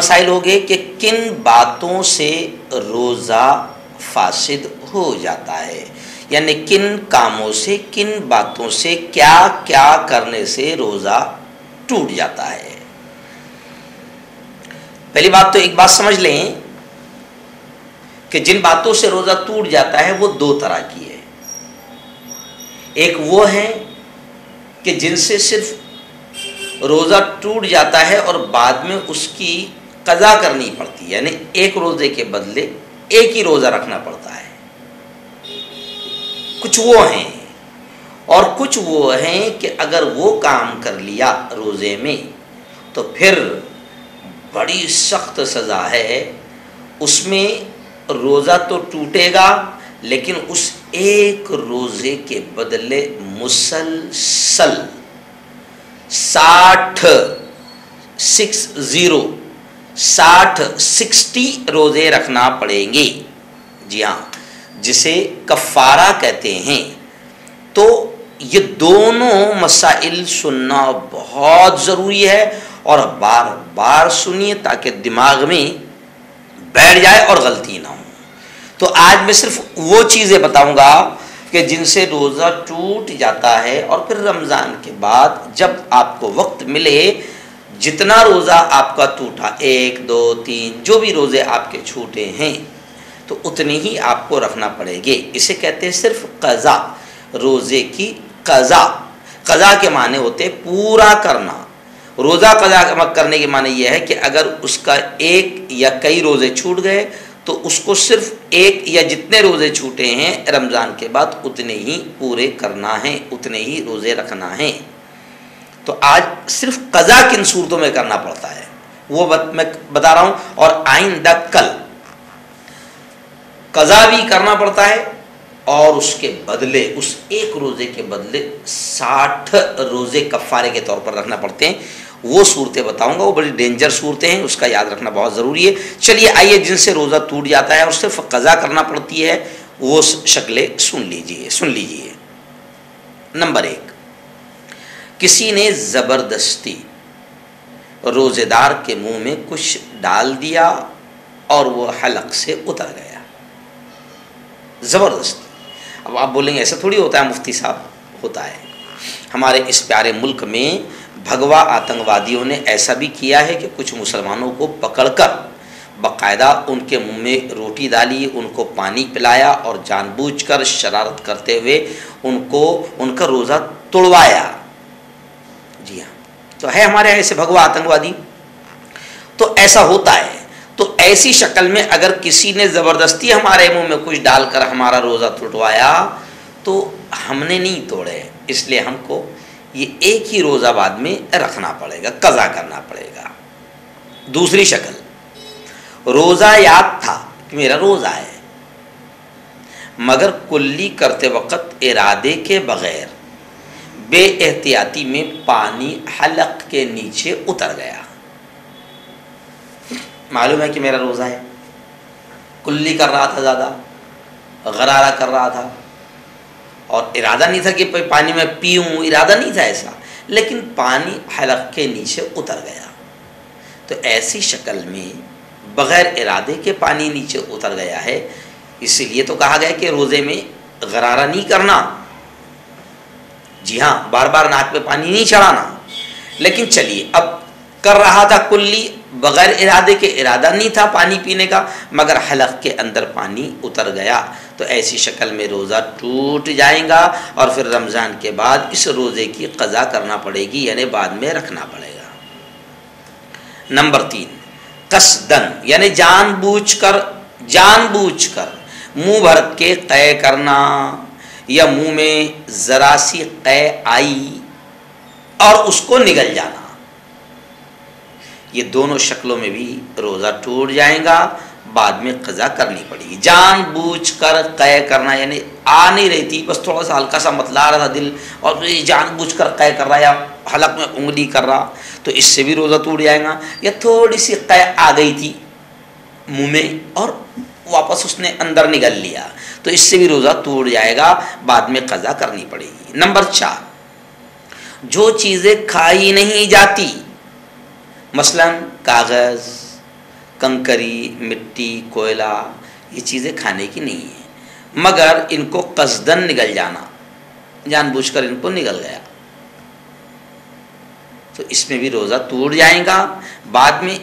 مسائل ہو گئے کہ کن باتوں سے روزہ فاسد ہو جاتا ہے، یعنی کن کاموں سے، کن باتوں سے، کیا کیا کرنے سے روزہ ٹوٹ جاتا ہے۔ پہلی بات تو ایک بات سمجھ لیں کہ جن باتوں سے روزہ ٹوٹ جاتا ہے وہ دو طرح کی ہے۔ ایک وہ ہے کہ جن سے صرف روزہ ٹوٹ جاتا ہے اور بعد میں اس کی قضا کرنی پڑتی ہے، یعنی ایک روزے کے بدلے ایک ہی روزہ رکھنا پڑتا ہے۔ کچھ وہ ہیں، اور کچھ وہ ہیں کہ اگر وہ کام کر لیا روزے میں تو پھر بڑی سخت سزا ہے، اس میں روزہ تو ٹوٹے گا لیکن اس ایک روزے کے بدلے مسلسل 60 روزے رکھنا پڑیں گے۔ جی ہاں، جسے کفارہ کہتے ہیں۔ تو یہ دونوں مسائل سننا بہت ضروری ہے، اور بار بار سنیے تاکہ دماغ میں بیٹھ جائے اور غلطی نہ ہو۔ تو آج میں صرف وہ چیزیں بتاؤں گا کہ جن سے روزہ ٹوٹ جاتا ہے، اور پھر رمضان کے بعد جب آپ کو وقت ملے، جتنا روزہ آپ کا ٹوٹا، 1 2 3 جو بھی روزے آپ کے چھوٹے ہیں، تو اتنے ہی آپ کو رکھنا پڑے گے۔ اسے کہتے ہیں صرف قضا، روزے کی قضا۔ قضا کے معنی ہوتے پورا کرنا۔ روزہ قضا کرنے کے معنی یہ ہے کہ اگر اس کا ایک یا کئی روزے چھوٹ گئے تو اس کو صرف ایک یا جتنے روزے چھوٹے ہیں رمضان کے بعد اتنے ہی پورے کرنا ہے، اتنے ہی روزے رکھنا ہے۔ تو آج صرف قضا کن صورتوں میں کرنا پڑتا ہے وہ میں بتا رہا ہوں، اور آئندہ کل قضا بھی کرنا پڑتا ہے، اور اس کے بدلے، اس ایک روزے کے بدلے 60 روزے کفارے کے طور پر رکھنا پڑتے ہیں۔ وہ صورتیں بتاؤں گا، وہ بڑی ڈینجر صورتیں ہیں، اس کا یاد رکھنا بہت ضروری ہے۔ چلیے آئیے جن سے روزہ ٹوٹ جاتا ہے اور صرف قضا کرنا پڑتی ہے وہ شکلیں سن لیجئے۔ نمبر 1، کسی نے زبردستی روزے دار کے منہ میں کچھ ڈال دیا اور وہ حلق سے اتر گیا۔ زبردستی۔ اب آپ بولیں گے ایسا تھوڑی ہوتا ہے مفتی صاحب، ہوتا ہے۔ ہمارے اس پیارے ملک میں بھگوا آتنکوادیوں نے ایسا بھی کیا ہے کہ کچھ مسلمانوں کو پکڑ کر باقاعدہ ان کے منہ میں روٹی ڈالی، ان کو پانی پلایا، اور جان بوجھ کر شرارت کرتے ہوئے ان کا روزہ توڑوایا۔ جی ہاں، تو ہے ہمارے ایسے بھگوا آتنکوادی، تو ایسا ہوتا ہے۔ تو ایسی شکل میں اگر کسی نے زبردستی ہمارے منہ میں کچھ ڈال کر ہمارا روزہ توڑوایا تو ہم نے نہیں توڑے، اس لیے ہم کو یہ ایک ہی روزہ بعد میں رکھنا پڑے گا، قضا کرنا پڑے گا۔ دوسری شکل، روزہ یاد تھا کہ میرا روزہ ہے، مگر کلی کرتے وقت ارادے کے بغیر بے احتیاطی میں پانی حلق کے نیچے اتر گیا۔ معلوم ہے کہ میرا روزہ ہے، کلی کر رہا تھا، زیادہ غرارہ کر رہا تھا، اور ارادہ نہیں تھا کہ پانی میں پیوں، ارادہ نہیں تھا ایسا، لیکن پانی حلق کے نیچے اتر گیا۔ تو ایسی شکل میں بغیر ارادے کے پانی نیچے اتر گیا ہے، اسی لیے تو کہا گیا کہ روزے میں غرارہ نہیں کرنا۔ جی ہاں، بار بار ناک پہ پانی نہیں چڑھانا۔ لیکن چلیے، اب کر رہا تھا کلی بغیر ارادے کے، ارادہ نہیں تھا پانی پینے کا، مگر حلق کے اندر پانی اتر گیا، تو ایسی شکل میں روزہ ٹوٹ جائے گا، اور پھر رمضان کے بعد اس روزے کی قضا کرنا پڑے گی، یعنی بعد میں رکھنا پڑے گا۔ نمبر 3، قصدن، یعنی جان بوجھ کر منہ بھر کے قے کرنا، یا منہ میں ذرا سی قے آئی اور اس کو نگل جانا، یہ دونوں شکلوں میں بھی روزہ ٹوٹ جائے گا، بعد میں قضا کرنی پڑے گی۔ جان بوجھ کر قے کرنا یعنی آ نہیں رہی تھی، بس تھوڑا سا ہلکا سا متلا رہا تھا دل، اور جان بوجھ کر قے کر رہا یا حلق میں انگلی کر رہا، تو اس سے بھی روزہ ٹوٹ جائے گا۔ یا تھوڑی سی قے آ گئی تھی منہ میں اور واپس اس نے اندر نگل لیا، تو اس سے بھی روزہ ٹوٹ جائے گا، بعد میں قضا کرنی پڑے گی۔ نمبر 4، جو چیزیں کھائی نہیں جاتی، مثلا کاغذ، کنکری، مٹی، کوئلہ، یہ چیزیں کھانے کی نہیں ہیں، مگر ان کو قصدن نگل جانا، جان بوجھ کر ان کو نگل گیا تو اس میں بھی روزہ ٹوٹ جائے گا، بعد میں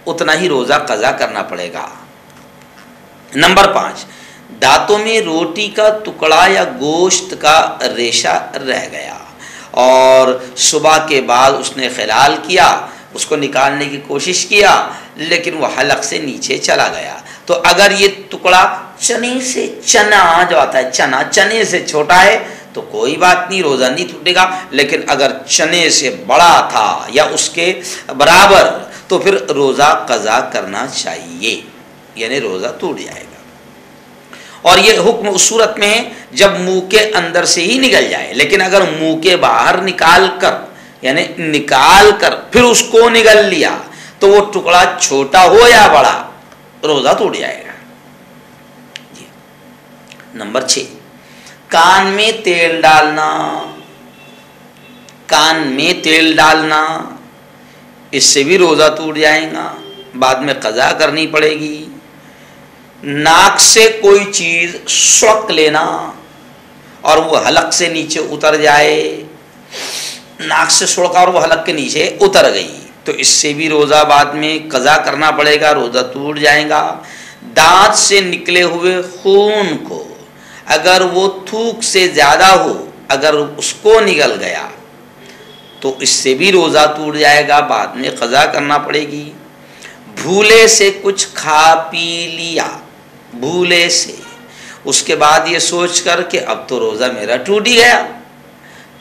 اتنا ہی روزہ قضا کرنا پڑے گا۔ نمبر 5، دانتوں میں روٹی کا ٹکڑا یا گوشت کا ریشہ رہ گیا اور صبح کے بعد اس نے خلال کیا، اس کو نکالنے کی کوشش کیا لیکن وہ حلق سے نیچے چلا گیا، تو اگر یہ ٹکڑا چنے سے، چنا جو آتا ہے چنے سے چھوٹا ہے تو کوئی بات نہیں، روزہ نہیں ٹوٹے گا، لیکن اگر چنے سے بڑا تھا یا اس کے برابر تو پھر روزہ قضا کرنا چاہیے، یعنی روزہ ٹوٹ جائے گا۔ اور یہ حکم اس صورت میں ہے جب منہ کے اندر سے ہی نکل جائے، لیکن اگر منہ کے باہر نکال کر، یعنی نکال کر پھر اس کو نگل لیا تو وہ ٹکڑا چھوٹا ہو یا بڑا روزہ ٹوٹ جائے گا۔ جی۔ نمبر 6، کان میں تیل ڈالنا، کان میں تیل ڈالنا، اس سے بھی روزہ ٹوٹ جائے گا، بعد میں قضا کرنی پڑے گی۔ ناک سے کوئی چیز سڑک لینا اور وہ حلق سے نیچے اتر جائے، ناک سے سڑکا اور وہ حلق کے نیچے اتر گئی تو اس سے بھی روزہ بعد میں قضا کرنا پڑے گا، روزہ ٹوٹ جائے گا۔ دانت سے نکلے ہوئے خون کو اگر وہ تھوک سے زیادہ ہو، اگر اس کو نگل گیا تو اس سے بھی روزہ ٹوٹ جائے گا، بعد میں قضا کرنا پڑے گی۔ بھولے سے کچھ کھا پی لیا، بھولے سے، اس کے بعد یہ سوچ کر کہ اب تو روزہ میرا ٹوٹ ہی گیا،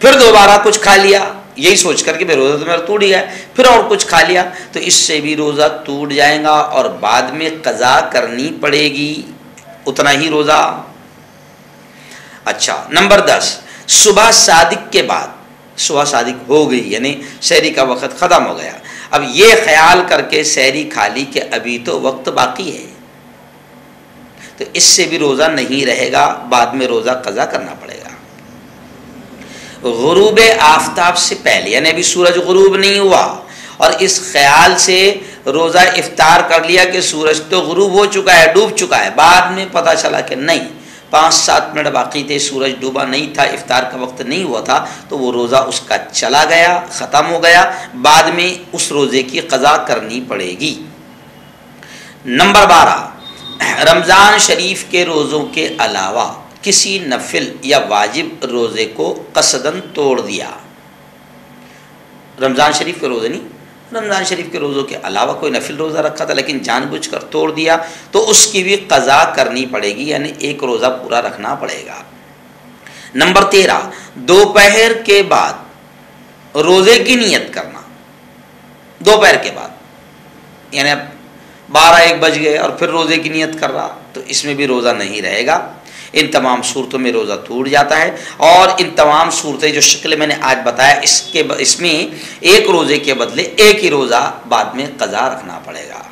پھر دوبارہ کچھ کھا لیا، یہی سوچ کر کہ روزہ تو میرا ٹوٹ ہی گیا، پھر اور کچھ کھا لیا تو اس سے بھی روزہ ٹوٹ جائے گا اور بعد میں قضا کرنی پڑے گی، اتنا ہی روزہ۔ اچھا، نمبر 10، صبح صادق کے بعد، صبح صادق ہو گئی یعنی سحری کا وقت ختم ہو گیا، اب یہ خیال کر کے سحری کھا لی کہ ابھی تو وقت باقی ہے تو اس سے بھی روزہ نہیں رہے گا، بعد میں روزہ قضا کرنا پڑے گا۔ غروب آفتاب سے پہلے، یعنی ابھی سورج غروب نہیں ہوا اور اس خیال سے روزہ افطار کر لیا کہ سورج تو غروب ہو چکا ہے، ڈوب چکا ہے، بعد میں پتہ چلا کہ نہیں 5-7 منٹ باقی تھے، سورج ڈوبا نہیں تھا، افطار کا وقت نہیں ہوا تھا، تو وہ روزہ اس کا چلا گیا، ختم ہو گیا، بعد میں اس روزے کی قضا کرنی پڑے گی۔ نمبر 12، رمضان شریف کے روزوں کے علاوہ کسی نفل یا واجب روزے کو قصدن توڑ دیا، رمضان شریف کے روزے نہیں، رمضان شریف کے روزوں کے علاوہ کوئی نفل روزہ رکھا تھا لیکن جان بوجھ کر توڑ دیا تو اس کی بھی قضا کرنی پڑے گی، یعنی ایک روزہ پورا رکھنا پڑے گا۔ نمبر 13، دوپہر کے بعد روزے کی نیت کرنا، دوپہر کے بعد یعنی اب 12-1 بج گئے اور پھر روزے کی نیت کر رہا تو اس میں بھی روزہ نہیں رہے گا، ان تمام صورتوں میں روزہ ٹوٹ جاتا ہے۔ اور ان تمام صورتیں جو شکل میں نے آج بتایا اس میں ایک روزے کے بدلے ایک ہی روزہ بعد میں قضا رکھنا پڑے گا۔